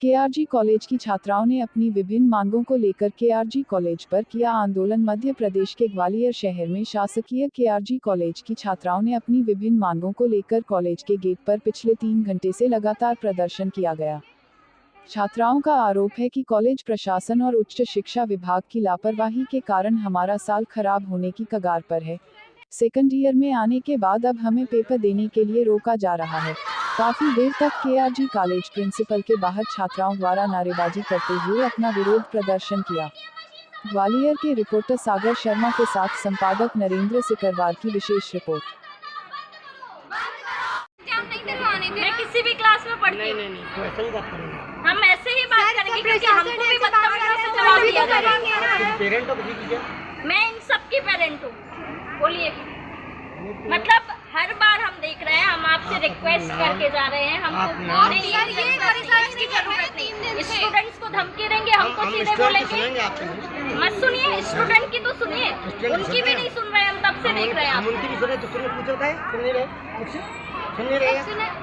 KRG college की छात्राओं ने अपनी विभिन्न मांगों को लेकर केआरजी कॉलेज पर किया आंदोलन। मध्य प्रदेश के ग्वालियर शहर में शासकीय केआरजी कॉलेज की छात्राओं ने अपनी विभिन्न मांगों को लेकर कॉलेज के गेट पर पिछले 3 घंटे से लगातार प्रदर्शन किया गया। छात्राओं का आरोप है कि कॉलेज प्रशासन और उच्च शिक्षा विभाग की लापरवाही के कारण हमारा साल खराब होने की कगार पर है। सेकंड ईयर में आने के बाद अब हमें पेपर देने के लिए रोका जा रहा है। काफी देर तक केआरजी कॉलेज प्रिंसिपल के बाहर छात्राओं द्वारा नारेबाजी करते हुए अपना विरोध प्रदर्शन किया। ग्वालियर के रिपोर्टर सागर शर्मा के साथ संपादक नरेंद्र सिकरवार की विशेष रिपोर्ट। मैं किसी भी क्लास में पढ़ती हूँ। हम ऐसे ही बात करेंगे क्योंकि हमको भी बदतमीजी से जवाब दिया जा रहा है। मैं इन सबकी पेरेंट हूँ। बोलिए, मतलब हर बार हम देख रहे हैं, हम आपसे रिक्वेस्ट करके जा रहे हैं, हमको की जरूरत नहीं। स्टूडेंट्स को धमकी देंगे, हमको सीधे बोलेंगे। मत सुनिए, स्टूडेंट की तो सुनिए, उनकी भी नहीं सुन रहे, हम तब से देख रहे हैं।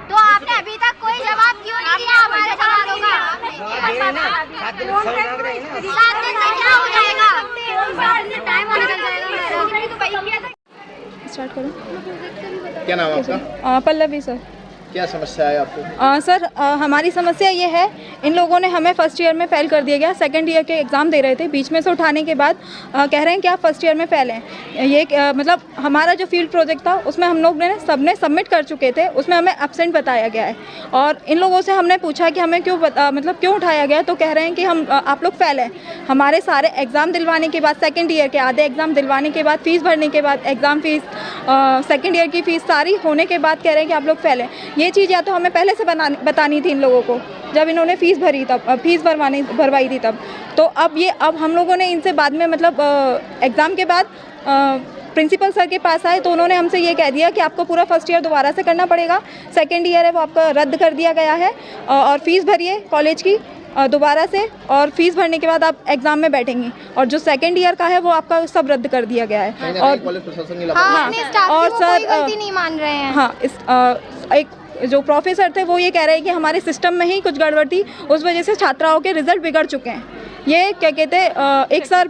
तो आपने अभी तक कोई जवाब क्यों नहीं दिया हमारे सवालों का? 7 दिन में क्या हो जाएगा? टाइम निकल जाएगा। स्टार्ट करो। क्या नाम है आपका? पल्लवी सर। क्या समस्या है आपको? सर हमारी समस्या ये है, इन लोगों ने हमें फर्स्ट ईयर में फ़ेल कर दिया गया। सेकंड ईयर के एग्ज़ाम दे रहे थे, बीच में से उठाने के बाद कह रहे हैं कि आप फर्स्ट ईयर में फ़ेल हैं। ये मतलब हमारा जो फील्ड प्रोजेक्ट था उसमें हम लोग ने सबने सबमिट कर चुके थे, उसमें हमें एब्सेंट बताया गया है। और इन लोगों से हमने पूछा कि हमें क्यों उठाया गया, तो कह रहे हैं कि आप लोग फ़ेल हैं। हमारे सारे एग्ज़ाम दिलवाने के बाद, सेकेंड ईयर के आधे एग्ज़ाम दिलवाने के बाद, फ़ीस भरने के बाद, एग्ज़ाम फ़ीस, सेकेंड ईयर की फ़ीस सारी होने के बाद कह रहे हैं कि आप लोग फ़ेल हैं। ये चीज़ या तो हमें पहले से बतानी थी इन लोगों को, जब इन्होंने फ़ीस भरी तब, फ़ीस भरवाई थी तब। तो अब हम लोगों ने इनसे बाद में, मतलब एग्ज़ाम के बाद प्रिंसिपल सर के पास आए तो उन्होंने हमसे ये कह दिया कि आपको पूरा फर्स्ट ईयर दोबारा से करना पड़ेगा। सेकेंड ईयर है वो आपका रद्द कर दिया गया है, और फीस भरिए कॉलेज की दोबारा से, और फीस भरने के बाद आप एग्ज़ाम में बैठेंगी। और जो सेकेंड ईयर का है वो आपका सब रद्द कर दिया गया है। और सर गलती नहीं मान रहे हैं। हाँ, एक जो प्रोफेसर थे वो ये कह रहे हैं कि हमारे सिस्टम में ही कुछ गड़बड़ थी, उस वजह से छात्राओं के रिजल्ट बिगड़ चुके हैं। ये क्या कहते हैं, एक सर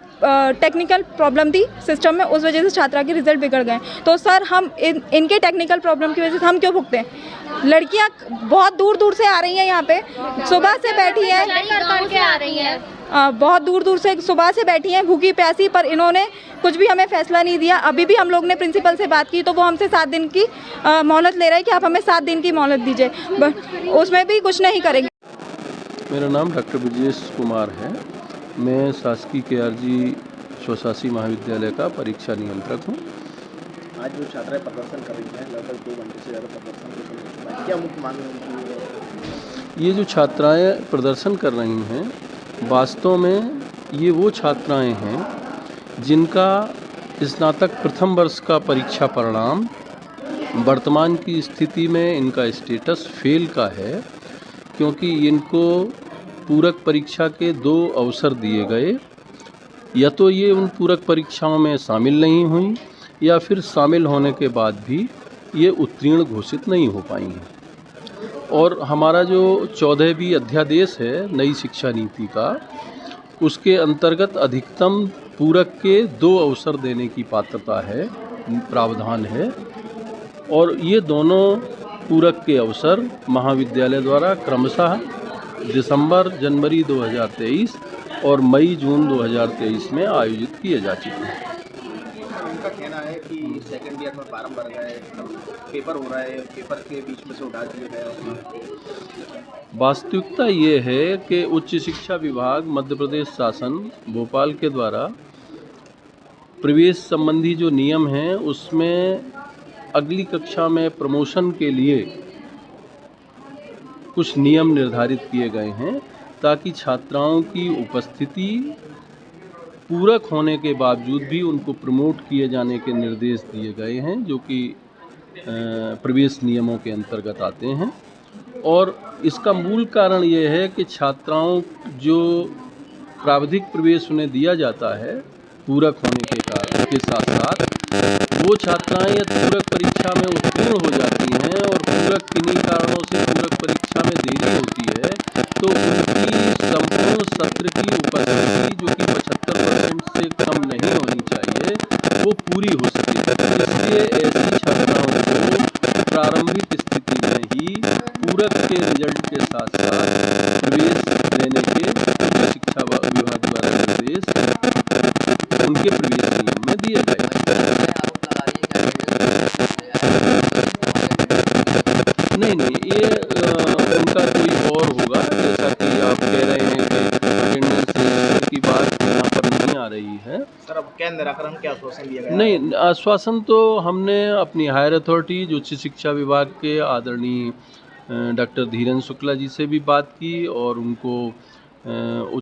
टेक्निकल प्रॉब्लम थी सिस्टम में, उस वजह से छात्रा के रिजल्ट बिगड़ गए। तो सर हम इनके टेक्निकल प्रॉब्लम की वजह से हम क्यों भुगतें? लड़कियां बहुत दूर दूर से आ रही हैं, यहाँ पे सुबह से बैठी हैं, बहुत दूर दूर से सुबह से बैठी हैं भूखी प्यासी, पर इन्होंने कुछ भी हमें फैसला नहीं दिया। अभी भी हम लोग ने प्रिंसिपल से बात की तो वो हमसे 7 दिन की मोहलत ले रहे हैं कि आप हमें 7 दिन की मोहलत दीजिए, उसमें भी कुछ नहीं करेंगे। मेरा नाम डॉक्टर ब्रजेश कुमार है। मैं शासकीय केआरजी स्वशासी महाविद्यालय का परीक्षा नियंत्रक हूँ। आज जो छात्राएं प्रदर्शन कर रही हैं, लगभग 2 घंटे से ज़्यादा प्रदर्शन, क्या मुख्य मांग है उनकी? ये जो छात्राएं प्रदर्शन कर रही हैं, वास्तव में ये वो छात्राएं हैं जिनका स्नातक प्रथम वर्ष का परीक्षा परिणाम वर्तमान की स्थिति में इनका स्टेटस फेल का है, क्योंकि इनको पूरक परीक्षा के 2 अवसर दिए गए। या तो ये उन पूरक परीक्षाओं में शामिल नहीं हुई, या फिर शामिल होने के बाद भी ये उत्तीर्ण घोषित नहीं हो पाई हैं। और हमारा जो 14वीं अध्यादेश है नई शिक्षा नीति का, उसके अंतर्गत अधिकतम पूरक के 2 अवसर देने की पात्रता है, प्रावधान है। और ये दोनों पूरक के अवसर महाविद्यालय द्वारा क्रमशः दिसंबर जनवरी 2023 और मई जून 2023 में आयोजित किए जा चुके हैं। उनका कहना है कि सेकेंड ईयर में फार्म भर गए, पेपर हो रहा है, पेपर के बीच में से उठा दिए गए। वास्तविकता ये है कि उच्च शिक्षा विभाग मध्य प्रदेश शासन भोपाल के द्वारा प्रवेश संबंधी जो नियम हैं उसमें अगली कक्षा में प्रमोशन के लिए कुछ नियम निर्धारित किए गए हैं, ताकि छात्राओं की उपस्थिति पूरक होने के बावजूद भी उनको प्रमोट किए जाने के निर्देश दिए गए हैं, जो कि प्रवेश नियमों के अंतर्गत आते हैं। और इसका मूल कारण ये है कि छात्राओं जो प्राविधिक प्रवेश उन्हें दिया जाता है पूरक होने के साथ साथ, वो छात्राएं यदि पूरक परीक्षा में उत्तीर्ण हो जाती हैं और पूरक किन्हीं कारणों से पूरक परीक्षा में देरी होती है, तो उनकी पूरक के रिजल्ट के साथ साथ प्रवेश लेने के उच्च शिक्षा विभाग द्वारा निर्देश उनके प्रवेश नियम में दिए गए। नहीं, ये उनका कोई और होगा, जैसा कि आप कह रहे हैं कि अटेंडेंस रजिस्टर की बात यहाँ पर नहीं आ रही है। सर अब क्या निराकरण, क्या आश्वासन दिया गया? नहीं, आश्वासन तो हमने अपनी हायर अथॉरिटीज उच्च शिक्षा विभाग के आदरणीय डॉक्टर धीरेन्द्र शुक्ला जी से भी बात की और उनको